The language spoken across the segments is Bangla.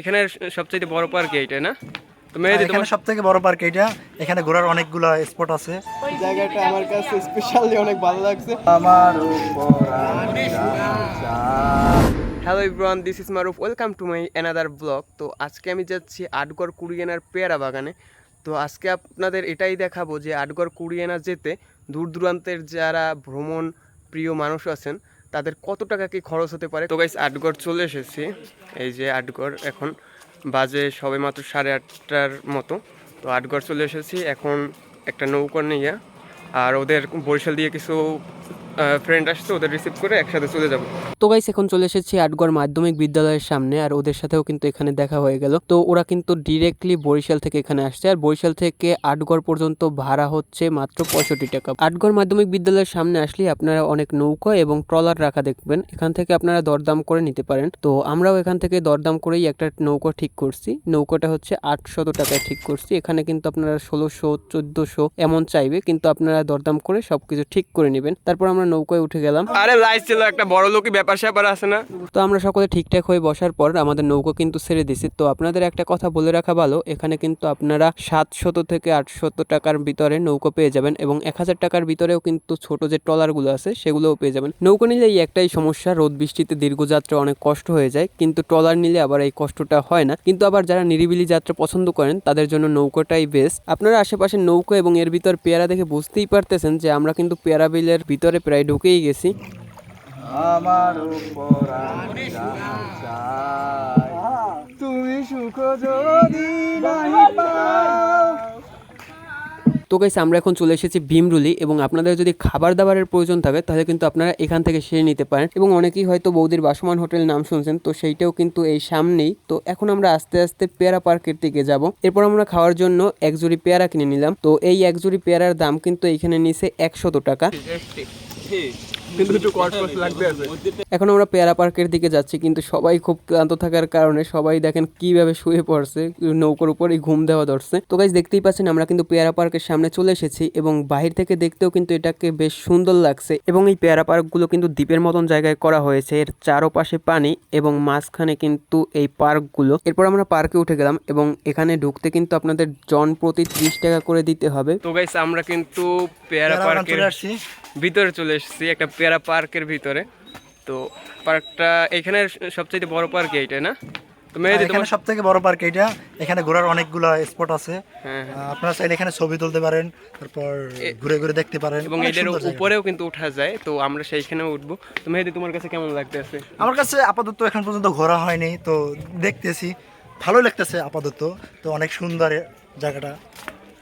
এখানে সবচেয়ে বড় পার্ক এইটা না? তো এখানে সবথেকে বড় পার্ক এইটা। এখানে ঘোরার অনেকগুলো স্পট আছে। জায়গাটা আমার কাছে স্পেশালি অনেক ভালো লাগছে। Hello everyone, this is Maruf, welcome to my another blog. তো আজকে আমি যাচ্ছি আটগড় কুড়িয়ানার পেয়ারা বাগানে। তো আজকে আপনাদের এটাই দেখাবো যে আটগড় কুড়িয়ানা যেতে দূর দূরান্তের যারা ভ্রমণ প্রিয় মানুষ আছেন তাদের কত টাকা কি খরচ হতে পারে। তো গাইস, আটগড় চলে এসেছি। এই যে আটগড়, এখন বাজে সবে মাত্র 8:30টার মতো। তো আটগড় চলে এসেছি এখন একটা নৌকা নিয়ে, আর ওদের বরিশাল দিয়ে কিছু ফ্রেন্ড আসছে, ওদের রিসিভ করে একসাথে চলে যাব। তো গাইস, এখন চলে এসেছি আটগড় মাধ্যমিক বিদ্যালয়ের সামনে, আর ওদের সাথেও কিন্তু এখানে দেখা হয়ে গেল। তো ওরা কিন্তু ডিরেক্টলি বরিশাল থেকে এখানে আসছে, আর বরিশাল থেকে আটগড় পর্যন্ত ভাড়া হচ্ছে মাত্র 65 টাকা। আটগড় মাধ্যমিক বিদ্যালয়ের সামনে আসলে আপনারা অনেক নৌকা এবং ট্রলার রাখা দেখবেন, এখান থেকে আপনারা দরদাম করে নিতে পারেন। তো আমরাও এখান থেকে দরদাম করেই একটা নৌকা ঠিক করছি। নৌকাটা হচ্ছে 800 টাকায় ঠিক করছি। এখানে কিন্তু আপনারা 1600 1400 এমন চাইবে, কিন্তু আপনারা দরদাম করে সবকিছু ঠিক করে নেবেন। তারপর আমরা নৌকায় উঠে গেলাম। আরে লাইস ছিল, একটা বড় লোকই ব্যাপার স্যাপার আছে না। তো আমরা সকলে ঠিকঠাক হয়ে বসার পর আমাদের নৌকা কিন্তু ছেড়ে দিছি। তো আপনাদের একটা কথা বলে রাখা ভালো, এখানে কিন্তু আপনারা 700 থেকে 800 টাকার ভিতরে নৌকা পেয়ে যাবেন, এবং 1000 টাকার ভিতরেও কিন্তু ছোট যে ট্রলার গুলো আছে সেগুলোও পেয়ে যাবেন। নৌকা নিলে এই একটাই সমস্যা, রোদ বৃষ্টিতে দীর্ঘ যাত্রা অনেক কষ্ট হয়ে যায়, কিন্তু ট্রলার নিলে আবার এই কষ্টটা হয় না। কিন্তু আবার যারা নিরিবিলি যাত্রা পছন্দ করেন তাদের জন্য নৌকাটাই বেস্ট। আপনারা আশেপাশে নৌকা এবং এর ভিতর পেয়ারা দেখে বুঝতেই পারতেছেন যে আমরা কিন্তু পেয়ারা বিলের ভিতরে প্রায় ঢুকেই গেছি। আমার উপর তুমি সুখ যদি নাহি পাও। তো গাইস, আমরা এখন চলে এসেছি ভীমরুলি, এবং আপনাদের যদি খাবার দাবারের প্রয়োজন থাকে তাহলে কিন্তু আপনারা এখান থেকে সেরে নিতে পারেন। এবং অনেকেই হয়তো বৌদির বাসমান হোটেল নাম শুনছেন, তো সেইটাও কিন্তু এই সামনেই। তো এখন আমরা আস্তে আস্তে পেয়ারা পার্কের দিকে যাব। এরপর আমরা খাওয়ার জন্য এক জুড়ি পেয়ারা কিনে নিলাম। তো এই এক জুড়ি পেয়ারার দাম কিন্তু এইখানে নিচে 100 টাকা। এখন আমরা পেয়ারা পার্কের দিকে যাচ্ছি, কিন্তু সবাই খুব ক্লান্ত থাকার কারণে সবাই দেখেন কিভাবে শুয়ে পড়ছে, নৌকার উপরে ঘুম দেওয়া ধরছে। তো গাইস, দেখতেই পাচ্ছেন আমরা কিন্তু পেয়ারা পার্কের সামনে চলে এসেছি, এবং বাহির থেকে দেখতেও কিন্তু এটাকে বেশ সুন্দর লাগছে। এবং এই পেয়ারা পার্কগুলো কিন্তু দ্বীপের মতন জায়গায় করা হয়েছে, এর চারপাশে পানি এবং মাঝখানে কিন্তু এই পার্কগুলো। এরপর আমরা পার্কে উঠে গেলাম, এবং এখানে ঢুকতে কিন্তু আপনাদের জন প্রতি 30 টাকা করে দিতে হবে। তো গাইস, আমরা কিন্তু পেয়ারা পার্কের ভিতরে চলে এসেছি, একটা পেয়ারা পার্কের ভিতরে। তো পার্কটা এখানে সবচেয়ে বড় পার্ক এইটা না? তো এখানে সবথেকে বড় পার্ক এইটা। এখানে ঘোরার অনেকগুলো স্পট আছে। আপনারা চাইলে এখানে ছবি তুলতে পারেন, তারপর ঘুরে ঘুরে দেখতে পারেন, এবং এটার উপরেও কিন্তু ওঠা যায়। তো আমরা সেইখানেও উঠবো। তো মেহেদি, তোমার কাছে কেমন লাগতেছে? আমার কাছে আপাতত এখন পর্যন্ত ঘোরা হয়নি, তো দেখতেছি, ভালো লাগতেছে আপাতত। তো অনেক সুন্দর জায়গাটা।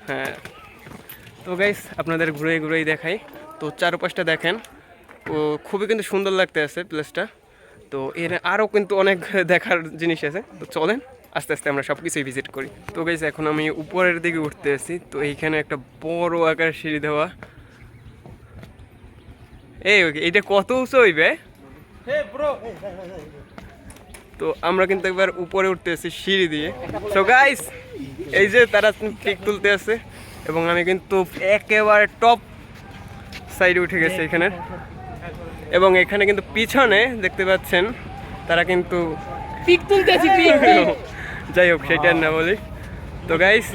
হ্যাঁ, তো গাইস, আপনাদের ঘুরে ঘুরেই দেখাই। তো চারপাশটা দেখেন, ও খুবই কিন্তু সুন্দর লাগতে আছে প্লেসটা। তো এর আরও কিন্তু অনেক দেখার জিনিস আছে। তো চলেন আস্তে আস্তে আমরা সব কিছুই ভিজিট করি। তো গাইস, এখন আমি উপরের দিকে উঠতে আসি। তো এইখানে একটা বড় আকার সিঁড়ি দেওয়া। এইটা কত উঁচু হইবে? তো আমরা কিন্তু একবার উপরে উঠতে আসি সিঁড়ি দিয়ে। তো গাইস, এই যে তারা পিক তুলতে আছে, এবং আমি কিন্তু একেবারে টপ সাইডে উঠে গেছি এখানে। এবং এখানে কিন্তু পিছনে দেখতে পাচ্ছেন তারা কিন্তু পিক তুলতেছে। যাই হোক, সেটা না বলি। তো গাইস,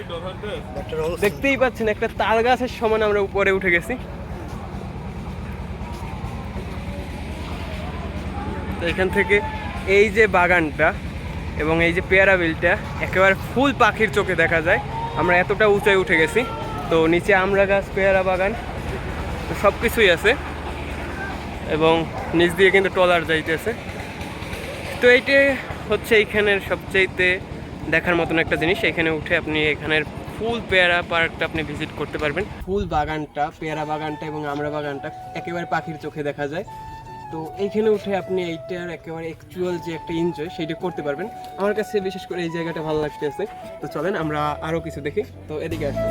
দেখতেই পাচ্ছেন একটা তাল গাছের সমান আমরা উপরে উঠে গেছি। তো এখান থেকে এই যে বাগানটা এবং এই যে পেয়ারা বিলটা একেবারে ফুল পাখির চোখে দেখা যায়। আমরা এতটা উঁচাই উঠে গেছি। তো নিচে আমড়া গাছ, পেয়ারা বাগান, তো সব কিছুই আছে, এবং নিচ দিয়ে কিন্তু ট্রলার যাইতেছে। তো এইটা হচ্ছে এইখানের সবচাইতে দেখার মতন একটা জিনিস। এখানে উঠে আপনি এখানের ফুল পেয়ারা পার্কটা আপনি ভিজিট করতে পারবেন। ফুল বাগানটা, পেয়ারা বাগানটা এবং আমড়া বাগানটা একেবারে পাখির চোখে দেখা যায়। তো এইখানে উঠে আপনি এইটার একেবারে অ্যাকচুয়াল যে একটা এনজয় সেইটা করতে পারবেন। আমার কাছে বিশেষ করে এই জায়গাটা ভালো লাগতেছে। তো চলেন আমরা আরও কিছু দেখি। তো এদিকে আসুন।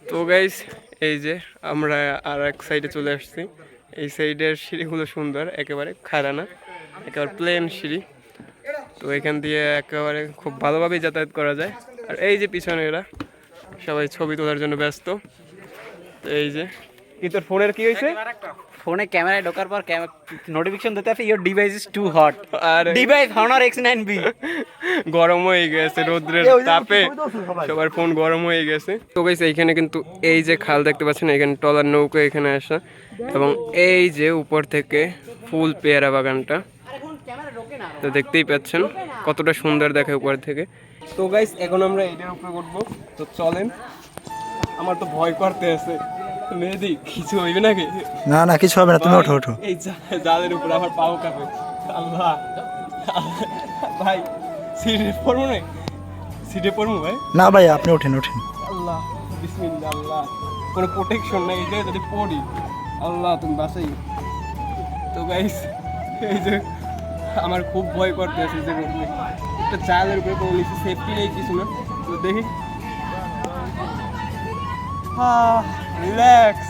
তো গাইস, এই যে আমরা আর এক সাইডে চলে আসছি। এই সাইডের সিঁড়িগুলো সুন্দর, একেবারে খাড়া না, একেবারে প্লেন সিঁড়ি। তো এখান দিয়ে একেবারে খুব ভালোভাবেই যাতায়াত করা যায়। আর এই যে পিছনে এরা সবাই ছবি তোলার জন্য ব্যস্ত। তো এই যে কি তোর ফোনের কি হয়েছে? ফোনে ক্যামেরায় ঢোকার পর নোটিফিকেশন দিতে আছে your device is too hot, আর ডিভাইস Honor X9B। গরম হয়ে গেছে রোদ্রের তাপে, সবার ফোন গরম হয়ে গেছে। তো গাইস এইখানে কিন্তু এই যে খাল দেখতে পাচ্ছেন, এখানে টলার নৌকা এখানে আসা, এবং এই যে উপর থেকে ফুল পেয়ারা বাগানটা তো দেখতেই পাচ্ছেন কতটা সুন্দর দেখে উপর থেকে। তো গাইস এখন আমরা এইটার উপরে উঠবো, তো চলেন। আমার তো ভয় করতে আছে, মেহেদি কিছু হইবে নাকি? না না কিছু হবে না, তুমি ওঠো ওঠো। এই জালের উপরে আমার পাও কাঁপে, আল্লাহ ভাই সিটে পড়বো না, সিটে পড়বো ভাই। না ভাই আপনি ওঠেন ওঠেন। আল্লাহ বিসমিল্লাহ, আল্লাহ কোনো প্রোটেকশন নাই, এই যে যদি পড়ি আল্লাহ তুমি বাঁচাই। তো গাইস এই যে আমার খুব ভয় করতে আছে, যে একটা জালের উপরে পড়ে নিচ্ছি, সেফটি নেই কিছু না। তো দেখি, রিল্যাক্স,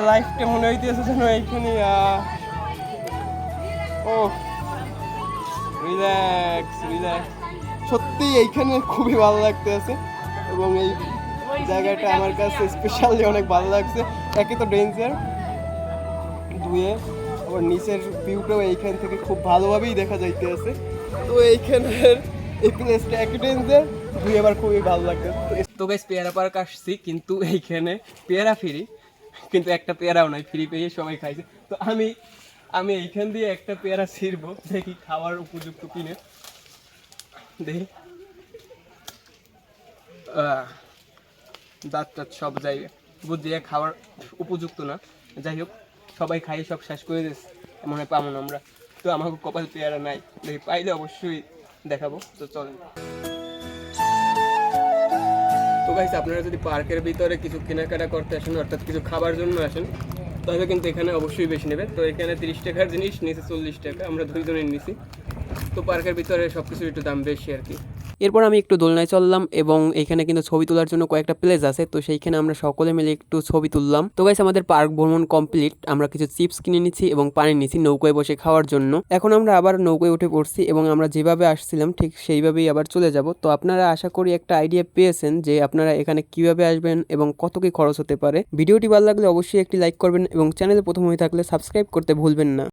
লাইফটা মনে হইতেছে যেন এইখানে। ও রিল্যাক্স রিল্যাক্স, সত্যি এইখানে খুবই ভালো লাগতে আছে, এবং এই জায়গাটা আমার কাছে স্পেশালি অনেক ভালো লাগছে। একে তো ডেঞ্জার, দুয়ে আবার নিচের ভিউটাও এইখান থেকে খুব ভালোভাবেই দেখা যাইতে আছে। তো এইখানের এই প্লেসটা একটু ডেঞ্জার, দুই আবার খুবই ভালো লাগছে। তো গাইস পেয়ারা পার্ক আসছি, কিন্তু এইখানে পেয়ারা ফ্রি, কিন্তু একটা পেয়ারাও নাই, ফ্রি পেয়ে সবাই খাইছে। তো আমি এইখান দিয়ে একটা পেয়ারা ছিঁড়বো, দেখি খাওয়ার উপযুক্ত কিনে, দেখি দাঁত টাত সব জায়গায় বুঝছি খাওয়ার উপযুক্ত না। যাই হোক, সবাই খাই সব শেষ করে দিচ্ছে, এমন হয় পাবো না আমরা। তো আমাকে কপাল পেয়ারা নাই, দেখি পাইলে অবশ্যই দেখাবো। তো চলেন। তো গাইস আপনারা যদি পার্কের ভিতরে কিছু কেনাকাটা করতে আসেন, অর্থাৎ কিছু খাবার জন্য আসেন, তাহলে কিন্তু এখানে অবশ্যই বেশি নেবে। তো এখানে 30 টাকার জিনিস নিচে 40 টাকা, আমরা দুইজনের নিছি। তো পার্কের ভিতরে সব কিছুর একটু দাম বেশি আর কি। এরপর আমি একটু দোলনায় চললাম, এবং এখানে কিন্তু ছবি তোলার জন্য কয়েকটা প্লেস আছে, তো সেইখানে আমরা সকলে মিলে একটু ছবি তুললাম। তো গাইস আমাদের পার্ক ভ্রমণ কমপ্লিট, আমরা কিছু চিপস কিনে নিচ্ছি এবং পানি নিচ্ছি নৌকায় বসে খাওয়ার জন্য। এখন আমরা আবার নৌকায় উঠে পড়ছি, এবং আমরা যেভাবে আসছিলাম ঠিক সেইভাবেই আবার চলে যাব। তো আপনারা আশা করি একটা আইডিয়া পেয়েছেন যে আপনারা এখানে কিভাবে আসবেন এবং কত কি খরচ হতে পারে। ভিডিওটি ভালো লাগলে অবশ্যই একটি লাইক করবেন, এবং চ্যানেলে প্রথম হয়ে থাকলে সাবস্ক্রাইব করতে ভুলবেন না।